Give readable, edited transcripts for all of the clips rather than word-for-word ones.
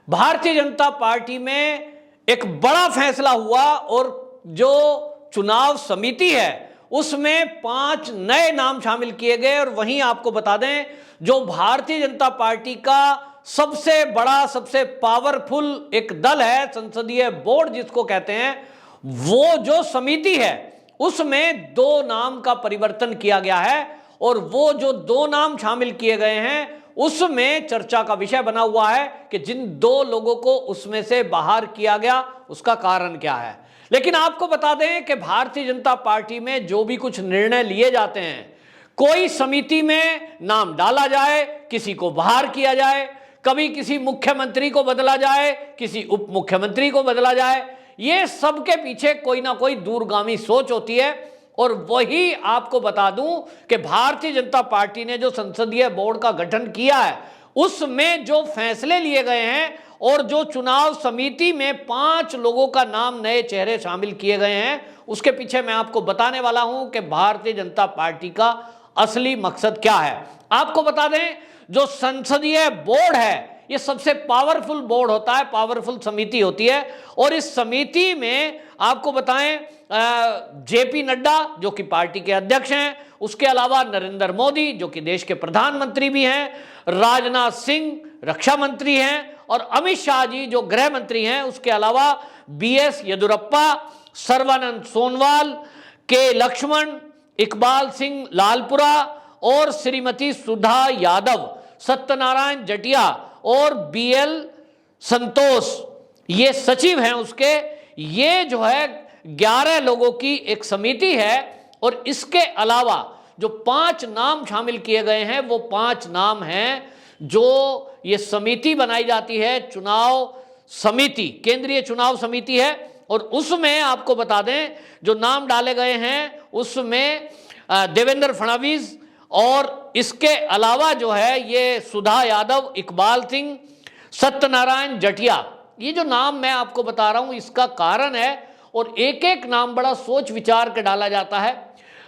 Bharatiya Janata party में एक बड़ा फैसला हुआ और जो चुनाव समिति है उसमें 5 नए नाम शामिल किए गए। और वहीं आपको बता दें, जो भारतीय जनता पार्टी का सबसे बड़ा, सबसे पावरफुल एक दल है, संसदीय बोर्ड जिसको कहते हैं, वो जो समिति है उसमें 2 नाम का परिवर्तन किया गया है। और वो जो 2 नाम शामिल किए गए हैं उसमें चर्चा का विषय बना हुआ है कि जिन 2 लोगों को उसमें से बाहर किया गया उसका कारण क्या है। लेकिन आपको बता दें कि भारतीय जनता पार्टी में जो भी कुछ निर्णय लिए जाते हैं, कोई समिति में नाम डाला जाए, किसी को बाहर किया जाए, कभी किसी मुख्यमंत्री को बदला जाए, किसी उप मुख्यमंत्री को बदला जाए, ये सबके पीछे कोई ना कोई दूरगामी सोच होती है। और वही आपको बता दूं कि भारतीय जनता पार्टी ने जो संसदीय बोर्ड का गठन किया है उसमें जो फैसले लिए गए हैं और जो चुनाव समिति में 5 लोगों का नाम, नए चेहरे शामिल किए गए हैं, उसके पीछे मैं आपको बताने वाला हूं कि भारतीय जनता पार्टी का असली मकसद क्या है। आपको बता दें, जो संसदीय बोर्ड है ये सबसे पावरफुल बोर्ड होता है, पावरफुल समिति होती है। और इस समिति में आपको बताएं, जेपी नड्डा जो कि पार्टी के अध्यक्ष हैं, उसके अलावा नरेंद्र मोदी जो कि देश के प्रधानमंत्री भी हैं, राजनाथ सिंह रक्षा मंत्री हैं, और अमित शाह जी जो गृह मंत्री हैं, उसके अलावा बीएस येदियुरप्पा, सर्बानंद सोनोवाल, के लक्ष्मण, इकबाल सिंह लालपुरा और श्रीमती सुधा यादव, सत्यनारायण जटिया और बीएल संतोष, ये सचिव हैं उसके। ये जो है 11 लोगों की एक समिति है। और इसके अलावा जो 5 नाम शामिल किए गए हैं वो 5 नाम हैं जो ये समिति बनाई जाती है, चुनाव समिति, केंद्रीय चुनाव समिति है। और उसमें आपको बता दें, जो नाम डाले गए हैं उसमें देवेंद्र फडणवीस और इसके अलावा जो है ये सुधा यादव, इकबाल सिंह, सत्यनारायण जटिया, ये जो नाम मैं आपको बता रहा हूं इसका कारण है। और एक एक नाम बड़ा सोच विचार के डाला जाता है।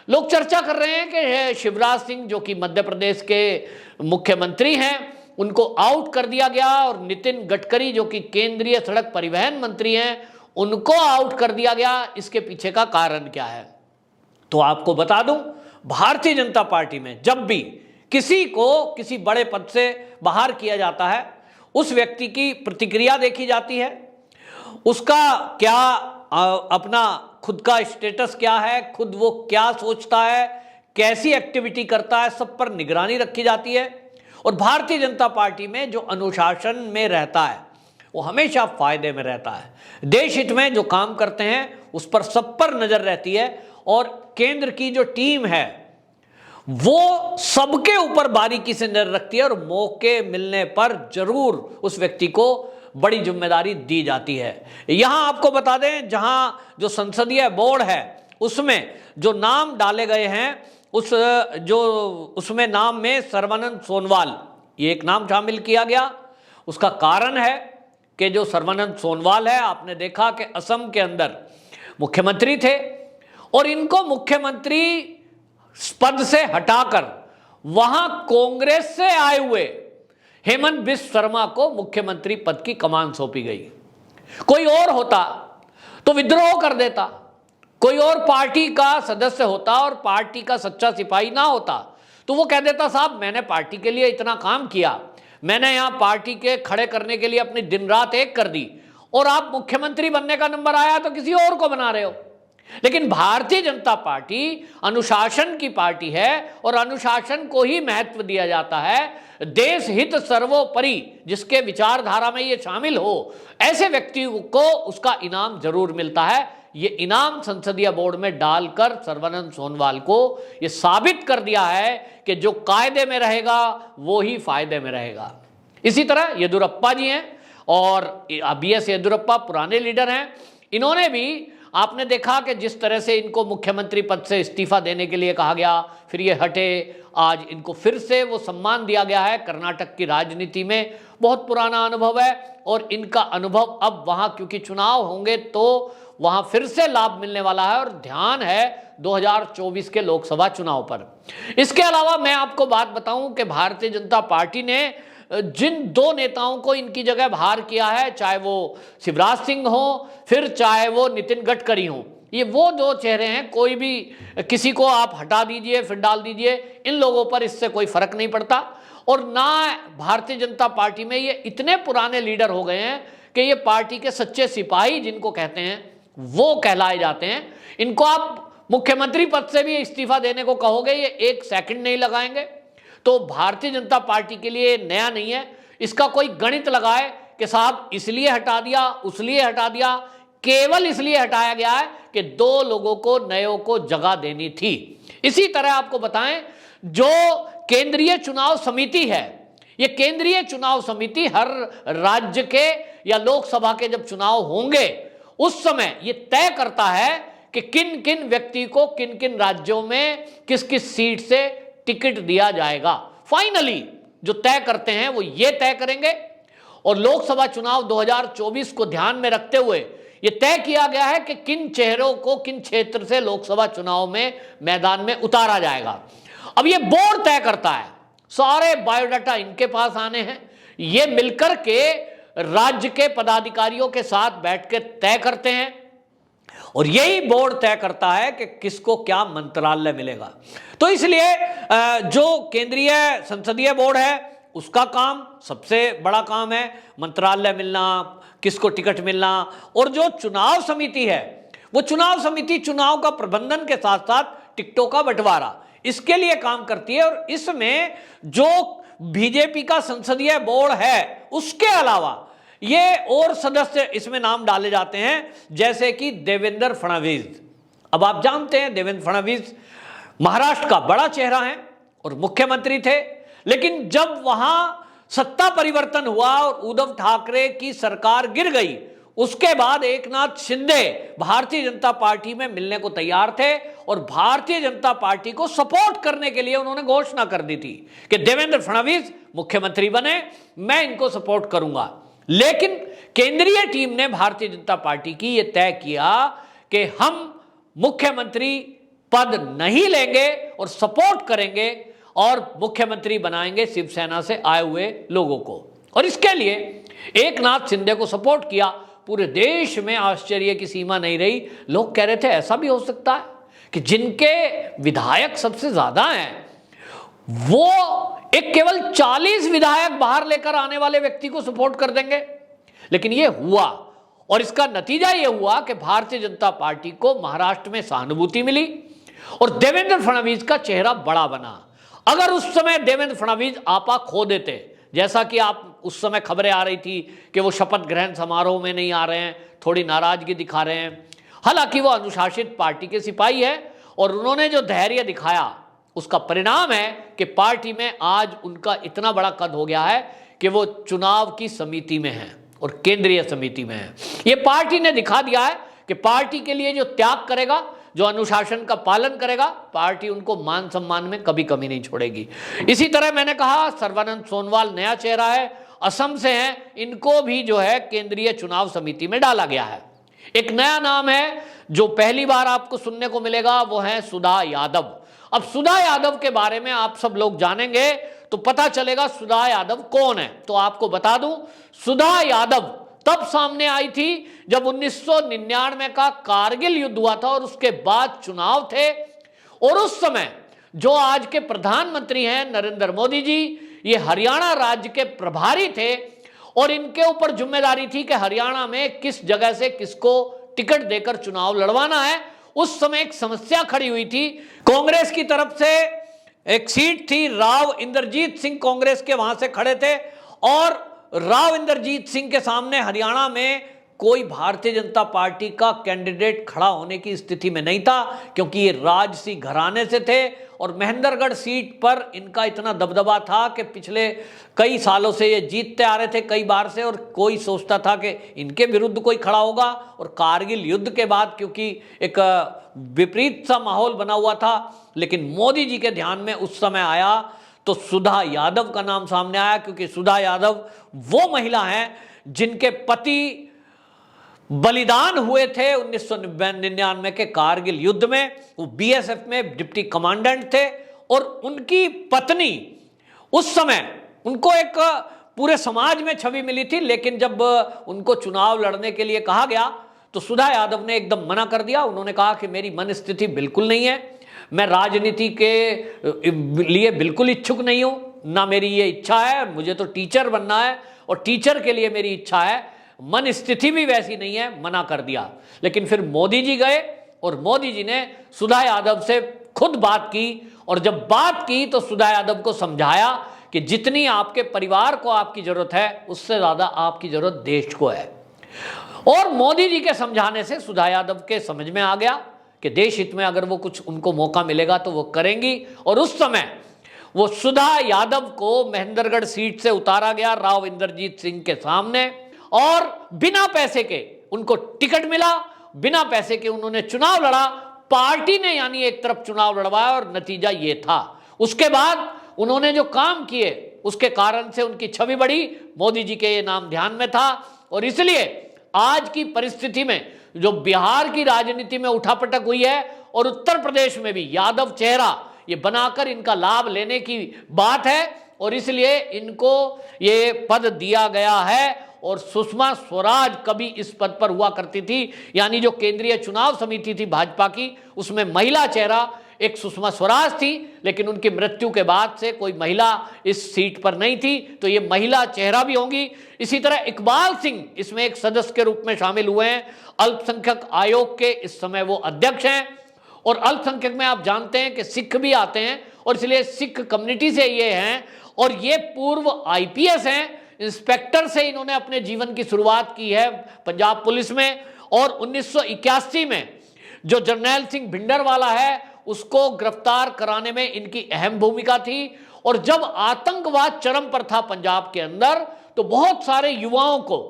लोग चर्चा कर रहे हैं कि शिवराज सिंह जो कि मध्य प्रदेश के मुख्यमंत्री हैं उनको आउट कर दिया गया, और नितिन गडकरी जो कि केंद्रीय सड़क परिवहन मंत्री हैं उनको आउट कर दिया गया। इसके पीछे का कारण क्या है? तो आपको बता दूं, भारतीय जनता पार्टी में जब भी किसी को किसी बड़े पद से बाहर किया जाता है, उस व्यक्ति की प्रतिक्रिया देखी जाती है, उसका क्या अपना खुद का स्टेटस क्या है, खुद वो क्या सोचता है, कैसी एक्टिविटी करता है, सब पर निगरानी रखी जाती है। और भारतीय जनता पार्टी में जो अनुशासन में रहता है वो हमेशा फायदे में रहता है। देश हित में जो काम करते हैं उस पर सब पर नजर रहती है। और केंद्र की जो टीम है वो सबके ऊपर बारीकी से नजर रखती है, और मौके मिलने पर जरूर उस व्यक्ति को बड़ी जिम्मेदारी दी जाती है। यहां आपको बता दें, जहां जो संसदीय बोर्ड है उसमें जो नाम डाले गए हैं उसमें नाम में सर्बानंद सोनोवाल, ये एक नाम शामिल किया गया। उसका कारण है कि जो सर्बानंद सोनोवाल है, आपने देखा कि असम के अंदर मुख्यमंत्री थे और इनको मुख्यमंत्री पद से हटाकर वहां कांग्रेस से आए हुए हेमंत बिस्व शर्मा को मुख्यमंत्री पद की कमान सौंपी गई। कोई और होता तो विद्रोह कर देता, कोई और पार्टी का सदस्य होता और पार्टी का सच्चा सिपाही ना होता तो वो कह देता, साहब मैंने पार्टी के लिए इतना काम किया, मैंने यहां पार्टी के खड़े करने के लिए अपनी दिन रात एक कर दी, और आप मुख्यमंत्री बनने का नंबर आया तो किसी और को बना रहे हो। लेकिन भारतीय जनता पार्टी अनुशासन की पार्टी है और अनुशासन को ही महत्व दिया जाता है। देश हित सर्वोपरि जिसके विचारधारा में ये शामिल हो, ऐसे व्यक्ति को उसका इनाम जरूर मिलता है। ये इनाम संसदीय बोर्ड में डालकर सर्बानंद सोनोवाल को ये साबित कर दिया है कि जो कायदे में रहेगा वो ही फायदे में रहेगा। इसी तरह येदियुरप्पा जी हैं, और बीएस येदियुरप्पा पुराने लीडर हैं। इन्होंने भी, आपने देखा कि जिस तरह से इनको मुख्यमंत्री पद से इस्तीफा देने के लिए कहा गया, फिर ये हटे, आज इनको फिर से वो सम्मान दिया गया है। कर्नाटक की राजनीति में बहुत पुराना अनुभव है और इनका अनुभव अब वहां, क्योंकि चुनाव होंगे तो वहां फिर से लाभ मिलने वाला है, और ध्यान है 2024 के लोकसभा चुनाव पर। इसके अलावा मैं आपको बात बताऊं कि भारतीय जनता पार्टी ने जिन दो नेताओं को इनकी जगह बाहर किया है, चाहे वो शिवराज सिंह हो फिर चाहे वो नितिन गडकरी हो, ये वो दो चेहरे हैं। कोई भी किसी को आप हटा दीजिए फिर डाल दीजिए, इन लोगों पर इससे कोई फर्क नहीं पड़ता। और ना भारतीय जनता पार्टी में ये इतने पुराने लीडर हो गए हैं कि ये पार्टी के सच्चे सिपाही जिनको कहते हैं वो कहलाए जाते हैं। इनको आप मुख्यमंत्री पद से भी इस्तीफा देने को कहोगे, ये एक सेकंड नहीं लगाएंगे। तो भारतीय जनता पार्टी के लिए नया नहीं है, इसका कोई गणित लगाए कि साहब इसलिए हटा दिया उसलिए हटा दिया, केवल इसलिए हटाया गया है कि दो लोगों को नयों को जगह देनी थी। इसी तरह आपको बताएं, जो केंद्रीय चुनाव समिति है, ये केंद्रीय चुनाव समिति हर राज्य के या लोकसभा के जब चुनाव होंगे उस समय ये तय करता है कि किन किन व्यक्ति को किन किन राज्यों में किस किस सीट से टिकट दिया जाएगा। फाइनली जो तय करते हैं वो ये तय करेंगे। और लोकसभा चुनाव 2024 को ध्यान में रखते हुए ये तय किया गया है कि किन चेहरों को किन क्षेत्र से लोकसभा चुनाव में मैदान में उतारा जाएगा। अब ये बोर्ड तय करता है, सारे बायोडाटा इनके पास आने हैं, ये मिलकर के राज्य के पदाधिकारियों के साथ बैठ के तय करते हैं और यही बोर्ड तय करता है कि किसको क्या मंत्रालय मिलेगा। तो इसलिए जो केंद्रीय संसदीय बोर्ड है उसका काम सबसे बड़ा काम है, मंत्रालय मिलना, किसको टिकट मिलना। और जो चुनाव समिति है वो चुनाव समिति चुनाव का प्रबंधन के साथ साथ टिकटों का बंटवारा इसके लिए काम करती है। और इसमें जो बीजेपी का संसदीय बोर्ड है उसके अलावा ये और सदस्य इसमें नाम डाले जाते हैं, जैसे कि देवेंद्र फडणवीस। अब आप जानते हैं देवेंद्र फडणवीस महाराष्ट्र का बड़ा चेहरा है और मुख्यमंत्री थे, लेकिन जब वहां सत्ता परिवर्तन हुआ और उद्धव ठाकरे की सरकार गिर गई उसके बाद एकनाथ शिंदे भारतीय जनता पार्टी में मिलने को तैयार थे और भारतीय जनता पार्टी को सपोर्ट करने के लिए उन्होंने घोषणा कर दी थी कि देवेंद्र फडणवीस मुख्यमंत्री बने, मैं इनको सपोर्ट करूंगा। लेकिन केंद्रीय टीम ने भारतीय जनता पार्टी की यह तय किया कि हम मुख्यमंत्री पद नहीं लेंगे और सपोर्ट करेंगे और मुख्यमंत्री बनाएंगे शिवसेना से आए हुए लोगों को। और इसके लिए एकनाथ शिंदे को सपोर्ट किया। पूरे देश में आश्चर्य की सीमा नहीं रही। लोग कह रहे थे ऐसा भी हो सकता है कि जिनके विधायक सबसे ज्यादा हैं वो एक केवल 40 विधायक बाहर लेकर आने वाले व्यक्ति को सपोर्ट कर देंगे। लेकिन ये हुआ और इसका नतीजा ये हुआ कि भारतीय जनता पार्टी को महाराष्ट्र में सहानुभूति मिली और देवेंद्र फडणवीस का चेहरा बड़ा बना। अगर उस समय देवेंद्र फडणवीस आपा खो देते, जैसा कि आप उस समय खबरें आ रही थी कि वो शपथ ग्रहण समारोह में नहीं आ रहे हैं, थोड़ी नाराजगी दिखा रहे हैं, हालांकि वो अनुशासित पार्टी के सिपाही है और उन्होंने जो धैर्य दिखाया उसका परिणाम है कि पार्टी में आज उनका इतना बड़ा कद हो गया है कि वो चुनाव की समिति में है और केंद्रीय समिति में है। ये पार्टी ने दिखा दिया है कि पार्टी के लिए जो त्याग करेगा, जो अनुशासन का पालन करेगा, पार्टी उनको मान सम्मान में कभी कमी नहीं छोड़ेगी। इसी तरह मैंने कहा सर्बानंद सोनोवाल नया चेहरा है, असम से हैं, इनको भी जो है केंद्रीय चुनाव समिति में डाला गया है। एक नया नाम है जो पहली बार आपको सुनने को मिलेगा, वो है सुधा यादव। अब सुधा यादव के बारे में आप सब लोग जानेंगे तो पता चलेगा सुधा यादव कौन है। तो आपको बता दूं, सुधा यादव तब सामने आई थी जब 1999 का कारगिल युद्ध हुआ था और उसके बाद चुनाव थे। और उस समय जो आज के प्रधानमंत्री हैं नरेंद्र मोदी जी, ये हरियाणा राज्य के प्रभारी थे और इनके ऊपर जिम्मेदारी थी कि हरियाणा में किस जगह से किसको टिकट देकर चुनाव लड़वाना है। उस समय एक समस्या खड़ी हुई थी, कांग्रेस की तरफ से एक सीट थी, राव इंद्रजीत सिंह कांग्रेस के वहां से खड़े थे और राव इंद्रजीत सिंह के सामने हरियाणा में कोई भारतीय जनता पार्टी का कैंडिडेट खड़ा होने की स्थिति में नहीं था, क्योंकि ये राजसी घराने से थे और महेंद्रगढ़ सीट पर इनका इतना दबदबा था कि पिछले कई सालों से ये जीतते आ रहे थे कई बार से, और कोई सोचता था कि इनके विरुद्ध कोई खड़ा होगा। और कारगिल युद्ध के बाद क्योंकि एक विपरीत सा माहौल बना हुआ था, लेकिन मोदी जी के ध्यान में उस समय आया तो सुधा यादव का नाम सामने आया, क्योंकि सुधा यादव वो महिला हैं जिनके पति बलिदान हुए थे 1999 के कारगिल युद्ध में। वो बीएसएफ में डिप्टी कमांडेंट थे और उनकी पत्नी उस समय उनको एक पूरे समाज में छवि मिली थी, लेकिन जब उनको चुनाव लड़ने के लिए कहा गया तो सुधा यादव ने एकदम मना कर दिया। उन्होंने कहा कि मेरी मन स्थिति बिल्कुल नहीं है, मैं राजनीति के लिए बिल्कुल इच्छुक नहीं हूं, ना मेरी ये इच्छा है, मुझे तो टीचर बनना है और टीचर के लिए मेरी इच्छा है, मन स्थिति भी वैसी नहीं है, मना कर दिया। लेकिन फिर मोदी जी गए और मोदी जी ने सुधा यादव से खुद बात की, और जब बात की तो सुधा यादव को समझाया कि जितनी आपके परिवार को आपकी जरूरत है, उससे ज्यादा आपकी जरूरत देश को है। और मोदी जी के समझाने से सुधा यादव के समझ में आ गया कि देश हित में अगर वो कुछ उनको मौका मिलेगा तो वो करेंगी। और उस समय वो सुधा यादव को महेंद्रगढ़ सीट से उतारा गया राव इंद्रजीत सिंह के सामने, और बिना पैसे के उनको टिकट मिला, बिना पैसे के उन्होंने चुनाव लड़ा। पार्टी ने यानी एक तरफ चुनाव लड़वाया और नतीजा ये था। उसके बाद उन्होंने जो काम किए उसके कारण से उनकी छवि बढ़ी, मोदी जी के ये नाम ध्यान में था। और इसलिए आज की परिस्थिति में जो बिहार की राजनीति में उठापटक हुई है और उत्तर प्रदेश में भी यादव चेहरा ये बनाकर इनका लाभ लेने की बात है, और इसलिए इनको ये पद दिया गया है। और सुषमा स्वराज कभी इस पद पर हुआ करती थी, यानी जो केंद्रीय चुनाव समिति थी भाजपा की, उसमें महिला चेहरा एक सुषमा स्वराज थी, लेकिन उनकी मृत्यु के बाद से कोई महिला इस सीट पर नहीं थी, तो ये महिला चेहरा भी होंगी। इसी तरह इकबाल सिंह इसमें एक सदस्य के रूप में शामिल हुए हैं। अल्पसंख्यक आयोग के इस समय वो अध्यक्ष हैं, और अल्पसंख्यक में आप जानते हैं कि सिख भी आते हैं, और इसलिए सिख कम्युनिटी से ये हैं, और ये पूर्व आईपीएस हैं, इंस्पेक्टर से इन्होंने अपने जीवन की शुरुआत की है पंजाब पुलिस में। और 1981 में जो जर्नैल सिंह भिंडरवाला है उसको गिरफ्तार कराने में इनकी अहम भूमिका थी। और जब आतंकवाद चरम पर था पंजाब के अंदर, तो बहुत सारे युवाओं को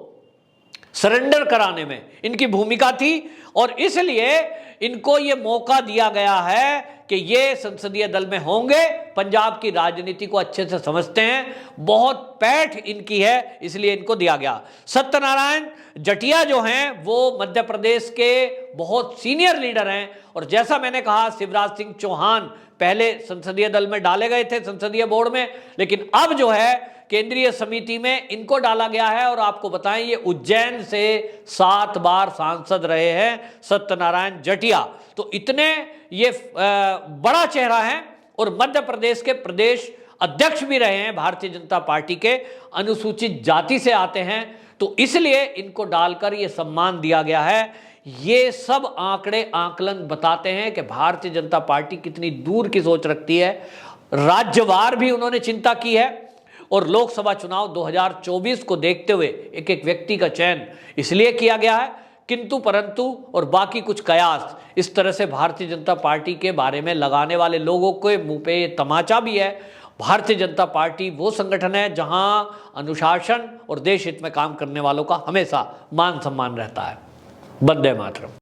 सरेंडर कराने में इनकी भूमिका थी, और इसलिए इनको ये मौका दिया गया है कि ये संसदीय दल में होंगे, पंजाब की राजनीति को अच्छे से समझते हैं, बहुत पैठ इनकी है, इसलिए इनको दिया गया। सत्यनारायण जटिया जो हैं वो मध्य प्रदेश के बहुत सीनियर लीडर हैं, और जैसा मैंने कहा शिवराज सिंह चौहान पहले संसदीय दल में डाले गए थे संसदीय बोर्ड में, लेकिन अब जो है केंद्रीय समिति में इनको डाला गया है। और आपको बताएं ये उज्जैन से 7 बार सांसद रहे हैं सत्यनारायण जटिया, तो इतने ये बड़ा चेहरा है, और मध्य प्रदेश के प्रदेश अध्यक्ष भी रहे हैं भारतीय जनता पार्टी के, अनुसूचित जाति से आते हैं, तो इसलिए इनको डालकर ये सम्मान दिया गया है। ये सब आंकड़े आकलन बताते हैं कि भारतीय जनता पार्टी कितनी दूर की सोच रखती है। राज्यवार भी उन्होंने चिंता की है, और लोकसभा चुनाव 2024 को देखते हुए एक एक व्यक्ति का चयन इसलिए किया गया है, किंतु परंतु और बाकी कुछ कयास इस तरह से भारतीय जनता पार्टी के बारे में लगाने वाले लोगों के मुंह पे ये तमाचा भी है। भारतीय जनता पार्टी वो संगठन है जहां अनुशासन और देश हित में काम करने वालों का हमेशा मान सम्मान रहता है। वंदे मातरम।